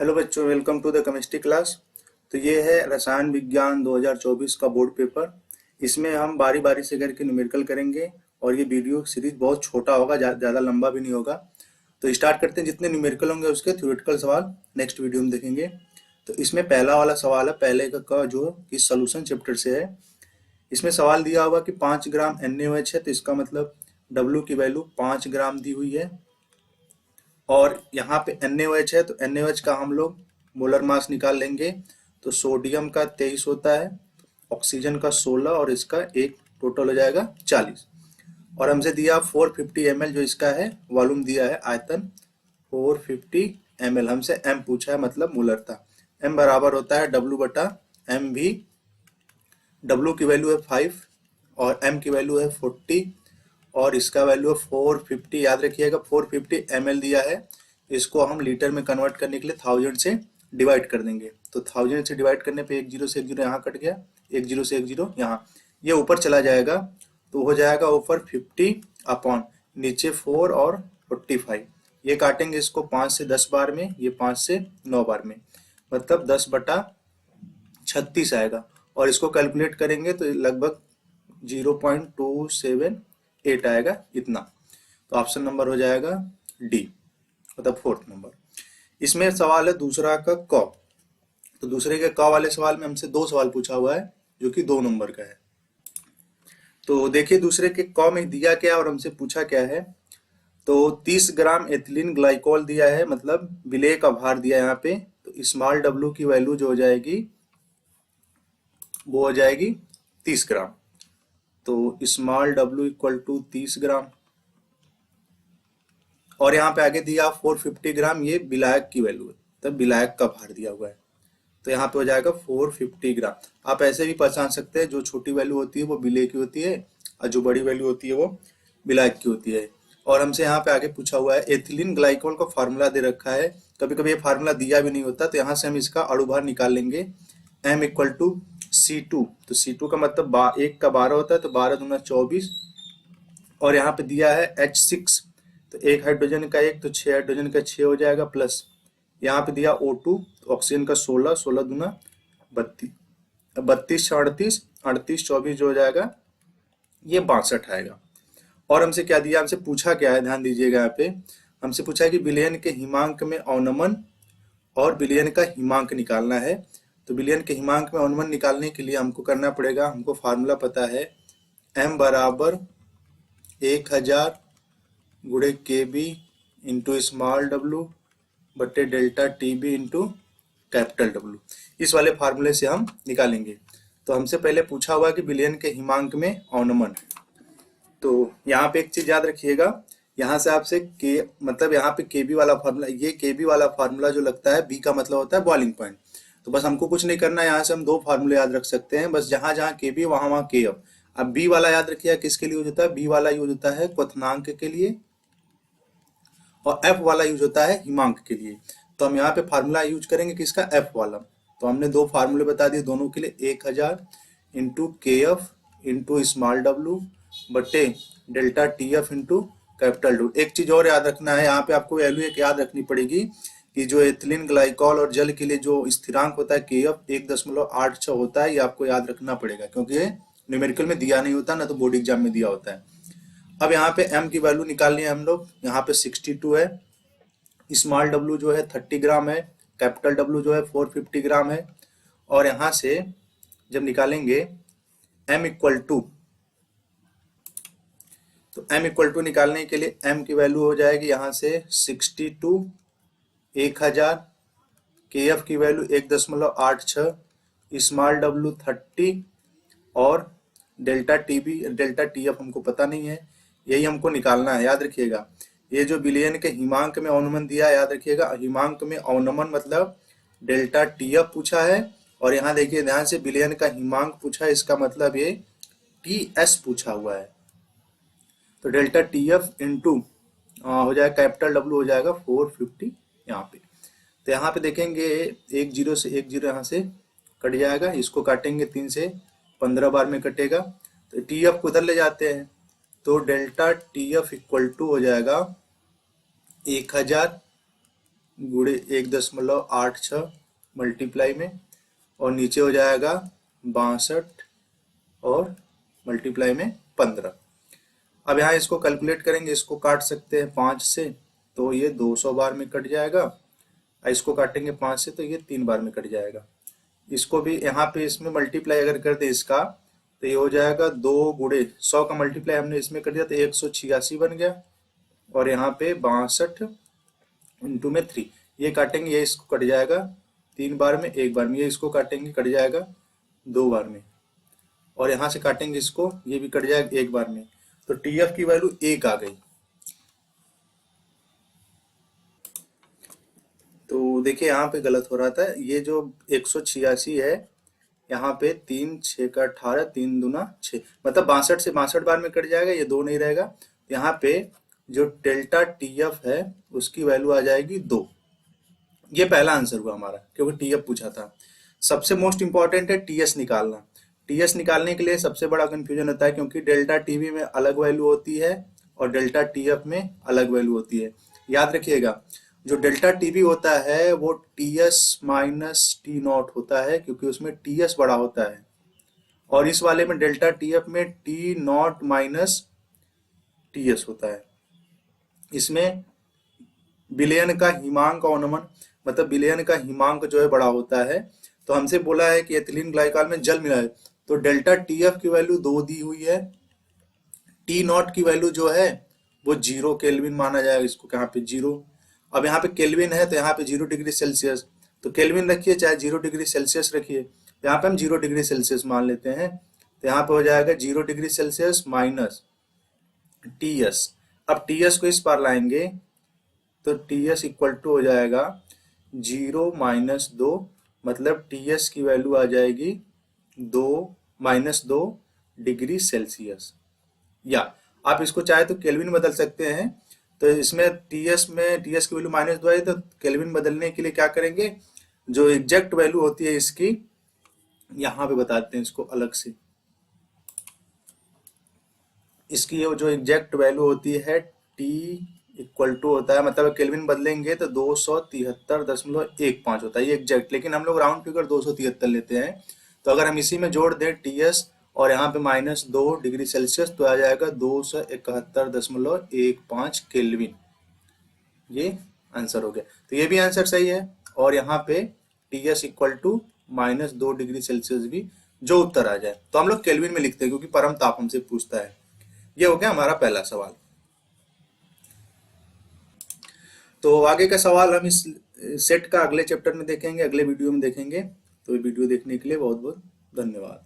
Hello बच्चों, welcome to the chemistry class. तो ये है रसायन विज्ञान 2024 का बोर्ड पेपर। इसमें हम बारी बारी से करके न्यूमेरिकल करेंगे और ये वीडियो सीरीज बहुत छोटा होगा, ज़्यादा लंबा भी नहीं होगा। तो स्टार्ट करते हैं। जितने न्यूमेरिकल होंगे उसके थ्योरेटिकल सवाल नेक्स्ट वीडियो में देखेंगे। तो इसमें पहला वाला सवाल है पहले का जो कि सोल्यूशन चैप्टर से है। इसमें सवाल दिया हुआ कि 5 ग्राम NaOH है, तो इसका मतलब W की वैल्यू 5 ग्राम दी हुई है। और यहाँ पे NaOH है तो NaOH का हम लोग मोलर मास निकाल लेंगे। तो सोडियम का 23 होता है, ऑक्सीजन का 16 और इसका एक टोटल हो जाएगा 40। और हमसे दिया 450 ml, जो इसका है वॉल्यूम दिया है आयतन 450 ml। हमसे M पूछा है, मतलब मोलरता। M बराबर होता है W बटा एम भी। W की वैल्यू है 5 और M की वैल्यू है 40 और इसका वैल्यू है 450। याद रखिएगा 450 ml दिया है, इसको हम लीटर में कन्वर्ट करने के लिए 1000 से डिवाइड कर देंगे। तो 1000 से डिवाइड करने पे 1 0 से 1 0 यहाँ कट गया, 1 0 से 1 0 यहाँ, ये ऊपर चला जाएगा तो हो जाएगा ऊपर 50 अपॉन नीचे 4 और 45। ये काटेंगे इसको 5 से 10 बार में, ये 5 से 9 बार में, मतलब 10 बटा 36 आएगा। और इसको कैलकुलेट करेंगे तो लगभग 0.278 आएगा इतना। तो ऑप्शन नंबर हो जाएगा डी, मतलब फोर्थ नंबर। इसमें सवाल है दूसरा का क। तो दूसरे के क वाले सवाल में हमसे 2 सवाल पूछा हुआ है जो कि 2 नंबर का है। तो देखिए दूसरे के क में दिया क्या और हमसे पूछा क्या है। तो 30 ग्राम एथिलीन ग्लाइकोल दिया है, मतलब विलेय का भार दिया है यहाँ पे। तो स्मॉल w की वैल्यू जो हो जाएगी वो हो जाएगी 30 ग्राम। तो स्मॉल w इक्वल टू 30 ग्राम। और यहाँ पे आगे दिया 450 ग्राम, ये विलायक की वैल्यू है, तब विलायक का भार दिया हुआ है। तो यहाँ पे हो जाएगा 450 ग्राम। आप ऐसे भी पहचान सकते हैं, जो छोटी वैल्यू होती है वो विलेय की होती है और जो बड़ी वैल्यू होती है वो विलायक की होती है। और हमसे यहाँ पे आगे पूछा हुआ है एथिलीन ग्लाइकोल का फार्मूला दे रखा है। कभी कभी ये फार्मूला दिया भी नहीं होता, तो यहाँ से हम इसका अणुभार निकाल लेंगे। M equal to C2। तो C2 का मतलब 1 का 12 होता है, तो 12 दूना 24। और यहाँ पे दिया है H6, तो एक हाइड्रोजन का 1, तो 6 हाइड्रोजन का 6 हो जाएगा, प्लस यहाँ पे दिया O2, तो ऑक्सीजन का 16, 16 दूना 32, 32 38, 38 24 जो हो जाएगा ये 62 आएगा। और हमसे क्या दिया, हमसे पूछा क्या है, ध्यान दीजिएगा यहाँ पे। हमसे पूछा है कि विलयन के हिमांक में अवनमन और विलयन का हिमांक निकालना है। तो विलयन के हिमांक में अवनमन निकालने के लिए हमको करना पड़ेगा, हमको फार्मूला पता है, M बराबर 1000 गुणे KB इंटू स्मॉल w बटे delta TB into capital W। इस वाले फार्मूले से हम निकालेंगे। तो हमसे पहले पूछा हुआ कि विलयन के हिमांक में अवनमन। तो यहाँ पे एक चीज याद रखिएगा, यहाँ से आपसे के मतलब यहाँ पे KB वाला फार्मूला, ये KB वाला फार्मूला जो लगता है, B का मतलब होता है बॉइलिंग पॉइंट। तो बस हमको कुछ नहीं करना है, यहाँ से हम 2 फार्मूले याद रख सकते हैं, बस जहां जहां KB वहां KF। अब B वाला याद रखिएगा किसके लिए यूज होता है, B वाला यूज होता है क्वथनांक के लिए और F वाला यूज होता है हिमांक के लिए। तो हम यहाँ पे फार्मूला यूज करेंगे किसका, F वाला। तो हमने 2 फार्मूले बता दिए दोनों के लिए, 1000 into KF into small w बटे delta TF into capital W। एक चीज और याद रखना है, यहाँ पे आपको वैल्यू एक याद रखनी पड़ेगी कि जो एथिलीन ग्लाइकोल और जल के लिए जो स्थिरांक होता है KF 1.86 होता है, ये आपको याद रखना पड़ेगा क्योंकि ये न्यूमेरिकल में दिया नहीं होता ना, तो बोर्ड एग्जाम में दिया होता है। अब यहाँ पे M की वैल्यू निकालनी है हम लोग, यहाँ पे 62 है, स्मॉल w जो है 30 ग्राम है, कैपिटल W जो है 450 ग्राम है। और यहाँ से जब निकालेंगे M इक्वल टू, तो M इक्वल टू निकालने के लिए M की वैल्यू हो जाएगी यहाँ से 62, 1000, KF की वैल्यू 1.86, स्मॉल w 30 और डेल्टा TF हमको पता नहीं है, यही हमको निकालना है। याद रखिएगा ये जो विलयन के हिमांक में अवनमन दिया है, याद रखिएगा हिमांक में अवनमन मतलब डेल्टा TF पूछा है। और यहाँ देखिए ध्यान से, विलयन का हिमांक पूछा है, इसका मतलब ये TS पूछा हुआ है। तो डेल्टा TF इंटू हो जाएगा कैपिटल W हो जाएगा 450 यहाँ पे। तो यहाँ पे देखेंगे 1 0 से 1 0 यहाँ से कट जाएगा, इसको काटेंगे 3 से 15 बार में कटेगा। तो TF को उधर ले जाते हैं, तो डेल्टा TF इक्वल टू हो जाएगा 1000 गुणे 1.86 मल्टीप्लाई में, और नीचे हो जाएगा 62 और मल्टीप्लाई में 15। अब यहाँ इसको कैलकुलेट करेंगे, इसको काट सकते हैं 5 से तो ये 200 बार में कट जाएगा, और इसको काटेंगे 5 से तो ये 3 बार में कट जाएगा। इसको भी यहाँ पे इसमें मल्टीप्लाई अगर कर दे इसका तो ये हो जाएगा 2 गुणे 100 का मल्टीप्लाई हमने इसमें कर दिया तो 186 बन गया, और यहाँ पे 62 इंटू में 3, ये काटेंगे, ये इसको कट जाएगा 3 बार में, 1 बार में, ये इसको काटेंगे कट जाएगा 2 बार में, और यहाँ से काटेंगे इसको, ये भी कट जाएगा 1 बार में। तो टीएफ की वैल्यू 1 आ गई। तो देखिए यहाँ पे गलत हो रहा था, ये जो 186 है यहाँ पे 3 6 का 18, 3 दूना 6, मतलब 62 से 62 बार में कट जाएगा, ये 2 नहीं रहेगा। यहाँ पे जो डेल्टा टीएफ है उसकी वैल्यू आ जाएगी 2। ये पहला आंसर हुआ हमारा, क्योंकि टीएफ पूछा था। सबसे मोस्ट इंपॉर्टेंट है टीएस निकालना। टीएस निकालने के लिए सबसे बड़ा कंफ्यूजन होता है, क्योंकि डेल्टा टीवी में अलग वैल्यू होती है और डेल्टा टीएफ में अलग वैल्यू होती है। याद रखिएगा, जो डेल्टा टीवी होता है वो टीएस माइनस टी नॉट होता है, क्योंकि उसमें टीएस बड़ा होता है, और इस वाले में डेल्टा टीएफ में टी नॉट माइनस टीएस होता है। इसमें विलयन का हिमांक और नमन, मतलब विलयन का हिमांक जो है बड़ा होता है। तो हमसे बोला है कि एथिलीन ग्लाइकॉल में जल मिला है, तो डेल्टा टीएफ की वैल्यू 2 दी हुई है, टी नॉट की वैल्यू जो है वो 0 केल्विन माना जाएगा, इसको यहाँ पे 0। अब यहाँ पे केल्विन है तो यहाँ पे 0 डिग्री सेल्सियस, तो केल्विन रखिए चाहे 0 डिग्री सेल्सियस रखिए, यहाँ पे हम 0 डिग्री सेल्सियस मान लेते हैं। तो यहाँ पे हो जाएगा 0 डिग्री सेल्सियस माइनस टीएस। अब टीएस को इस पार लाएंगे तो टीएस इक्वल टू हो जाएगा 0 माइनस 2, मतलब टीएस की वैल्यू आ जाएगी 2 डिग्री सेल्सियस। या आप इसको चाहे तो केल्विन बदल सकते हैं। तो इसमें टीएस की वैल्यू -2 है, तो केल्विन बदलने के लिए क्या करेंगे, जो एग्जैक्ट वैल्यू होती है इसकी, यहाँ पे बताते हैं इसको अलग से। इसकी जो एग्जैक्ट वैल्यू होती है टी इक्वल टू होता है, मतलब केल्विन बदलेंगे तो 273.15 होता है ये एग्जैक्ट, लेकिन हम लोग राउंड फिगर 273 लेते हैं। तो अगर हम इसी में जोड़ दें टीएस और यहाँ पे -2 डिग्री सेल्सियस तो आ जाएगा 271.15 केल्विन। ये आंसर हो गया। तो ये भी आंसर सही है, और यहाँ पे TS equal to -2 degree Celsius भी जो उत्तर आ जाए तो हम लोग केल्विन में लिखते हैं, क्योंकि परम ताप हमसे पूछता है। ये हो गया हमारा पहला सवाल। तो आगे का सवाल हम इस सेट का अगले चैप्टर में देखेंगे, अगले वीडियो में देखेंगे। तो वीडियो देखने के लिए बहुत बहुत धन्यवाद।